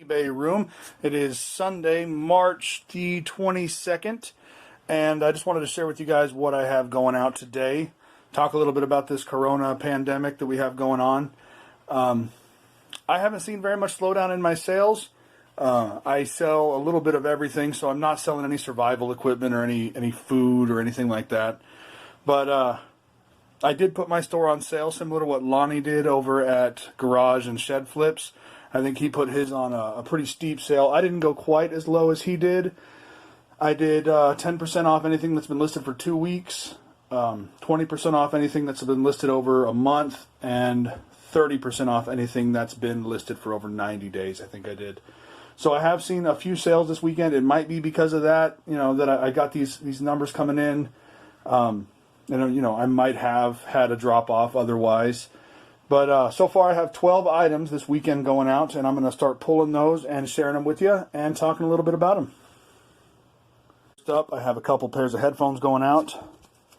eBay room. It is Sunday, March the 22nd, and I just wanted to share with you guys what I have going out today. Talk a little bit about this corona pandemic that we have going on. I haven't seen very much slowdown in my sales. I sell a little bit of everything, so I'm not selling any survival equipment or any food or anything like that. But I did put my store on sale, similar to what Lonnie did over at Garage and Shed Flips. I think he put his on a pretty steep sale. I didn't go quite as low as he did. I did 10% off anything that's been listed for 2 weeks, 20% off anything that's been listed over a month, and 30% off anything that's been listed for over 90 days, I think I did. So I have seen a few sales this weekend. It might be because of that, that I got these numbers coming in. I might have had a drop off otherwise. But so far I have 12 items this weekend going out, and I'm going to start pulling those and sharing them with you and talking a little bit about them. First up, I have a couple pairs of headphones going out.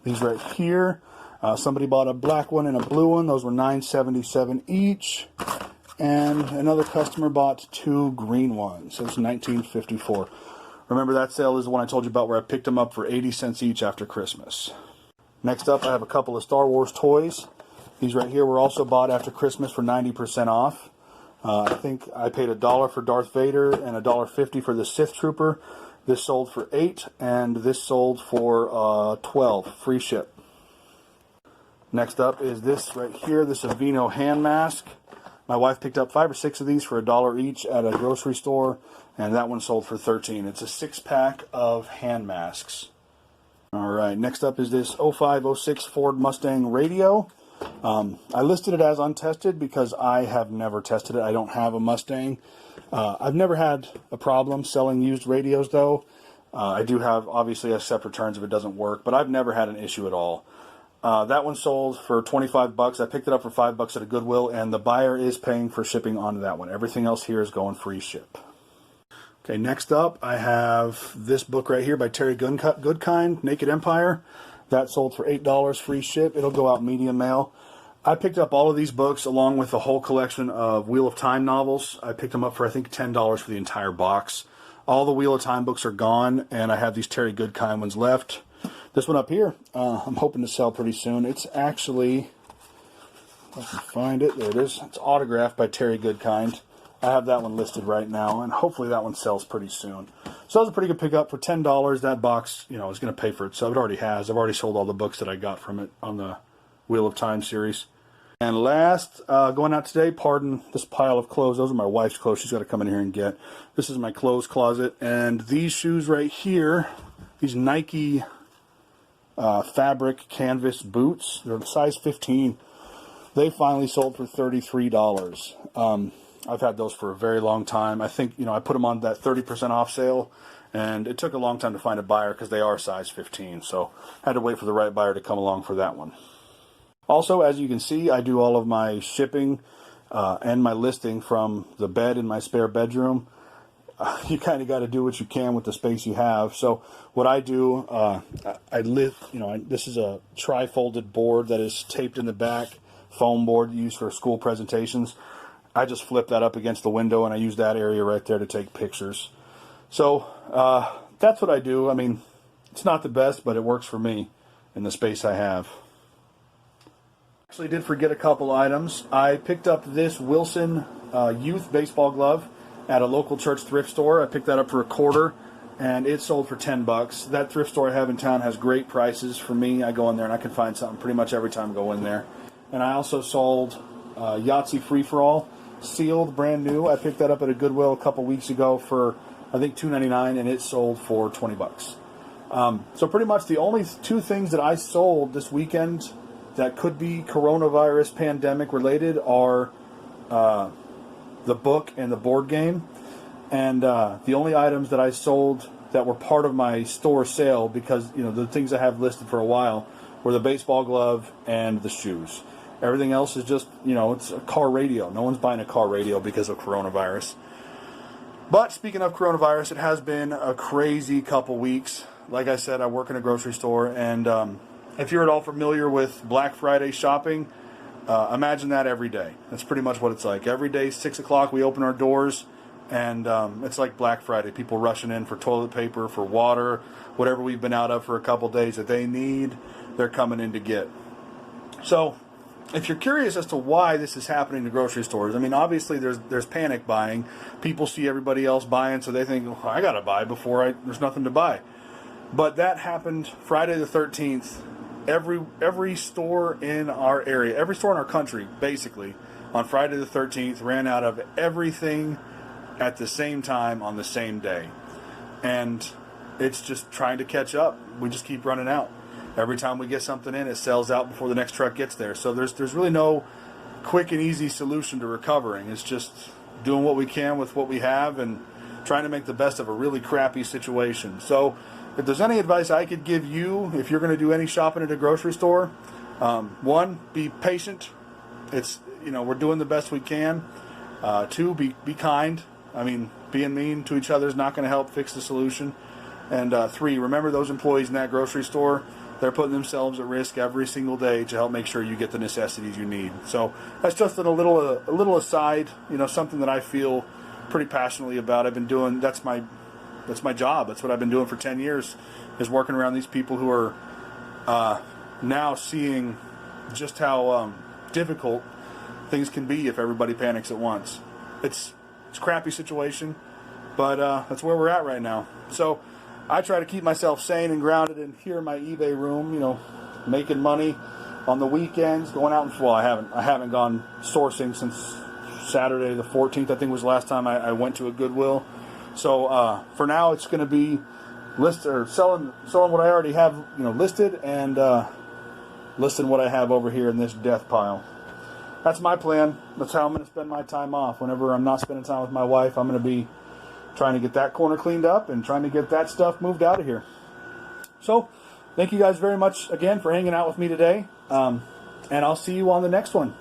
These right here. Somebody bought a black one and a blue one. Those were $9.77 each. And another customer bought 2 green ones. So it's $19.54. Remember, that sale is the one I told you about where I picked them up for 80 cents each after Christmas. Next up, I have a couple of Star Wars toys. These right here were also bought after Christmas for 90% off. I think I paid $1 for Darth Vader and $1.50 for the Sith Trooper. This sold for $8, and this sold for $12, free ship. Next up is this right here, this Aveeno hand mask. My wife picked up 5 or 6 of these for $1 each at a grocery store, and that one sold for $13. It's a 6-pack of hand masks. All right, next up is this 05-06 Ford Mustang radio. I listed it as untested because I have never tested it. I don't have a Mustang. I've never had a problem selling used radios, though. I do have, obviously, accept returns if it doesn't work, but I've never had an issue at all. That one sold for $25. I picked it up for $5 at a Goodwill, and the buyer is paying for shipping onto that one. Everything else here is going free ship. Okay, next up, I have this book right here by Terry Goodkind, Naked Empire. That sold for $8, free ship. It'll go out medium mail. I picked up all of these books along with the whole collection of Wheel of Time novels. I picked them up for, I think, $10 for the entire box. All the Wheel of Time books are gone, and I have these Terry Goodkind ones left. This one up here, I'm hoping to sell pretty soon. It's actually, if I can find it, there it is. It's autographed by Terry Goodkind. I have that one listed right now, and hopefully that one sells pretty soon. So that was a pretty good pickup for $10. That box, is going to pay for itself. It already has. I've already sold all the books that I got from it on the Wheel of Time series. And last, going out today, pardon this pile of clothes. Those are my wife's clothes she's got to come in here and get. This is my clothes closet. And these shoes right here, these Nike fabric canvas boots, they're size 15. They finally sold for $33. I've had those for a very long time. I think, I put them on that 30% off sale, and it took a long time to find a buyer because they are size 15. So I had to wait for the right buyer to come along for that one. Also, as you can see, I do all of my shipping and my listing from the bed in my spare bedroom. You kind of got to do what you can with the space you have. So what I do, this is a tri-folded board that is taped in the back, foam board used for school presentations. I just flip that up against the window, and I use that area right there to take pictures. So that's what I do. I mean, it's not the best, but it works for me in the space I have. Actually did forget a couple items. I picked up this Wilson youth baseball glove at a local church thrift store. I picked that up for $0.25, and it sold for $10. That thrift store I have in town has great prices for me. I go in there and I can find something pretty much every time I go in there. And I also sold Yahtzee Free-for-All, sealed, brand new. I picked that up at a Goodwill a couple weeks ago for, I think, $2.99, and it sold for $20. So pretty much the only 2 things that I sold this weekend that could be coronavirus pandemic related are the book and the board game. And the only items that I sold that were part of my store sale, because the things I have listed for a while, were the baseball glove and the shoes. Everything else is just, it's a car radio. No one's buying a car radio because of coronavirus. But speaking of coronavirus, it has been a crazy couple weeks. Like I said, I work in a grocery store, and if you're at all familiar with Black Friday shopping, imagine that every day. That's pretty much what it's like. Every day, 6 o'clock, we open our doors. And it's like Black Friday. People rushing in for toilet paper, for water, whatever we've been out of for a couple days that they need, they're coming in to get. So if you're curious as to why this is happening to grocery stores, I mean, obviously there's panic buying. People see everybody else buying, so they think, oh, I got to buy before there's nothing to buy. But that happened Friday the 13th. Every store in our area, every store in our country, basically, on Friday the 13th, ran out of everything at the same time on the same day. And it's just trying to catch up. We just keep running out. Every time we get something in, it sells out before the next truck gets there. So there's really no quick and easy solution to recovering. It's just doing what we can with what we have and trying to make the best of a really crappy situation. So if there's any advice I could give you, if you're going to do any shopping at a grocery store, one, be patient. We're doing the best we can. Two, be kind. I mean, being mean to each other is not going to help fix the solution. And three, remember those employees in that grocery store, they're putting themselves at risk every single day to help make sure you get the necessities you need. So that's just a little aside, something that I feel pretty passionately about. I've been doing, that's my job. That's what I've been doing for 10 years, is working around these people who are now seeing just how difficult things can be if everybody panics at once. It's a crappy situation, but that's where we're at right now. So I try to keep myself sane and grounded in here in my eBay room, making money on the weekends, going out and, well, I haven't gone sourcing since Saturday the 14th, I think was the last time I went to a Goodwill. So for now, it's going to be selling what I already have, listed, and listing what I have over here in this death pile. That's my plan. That's how I'm going to spend my time off. Whenever I'm not spending time with my wife, I'm going to be trying to get that corner cleaned up and trying to get that stuff moved out of here. So thank you guys very much again for hanging out with me today, and I'll see you on the next one.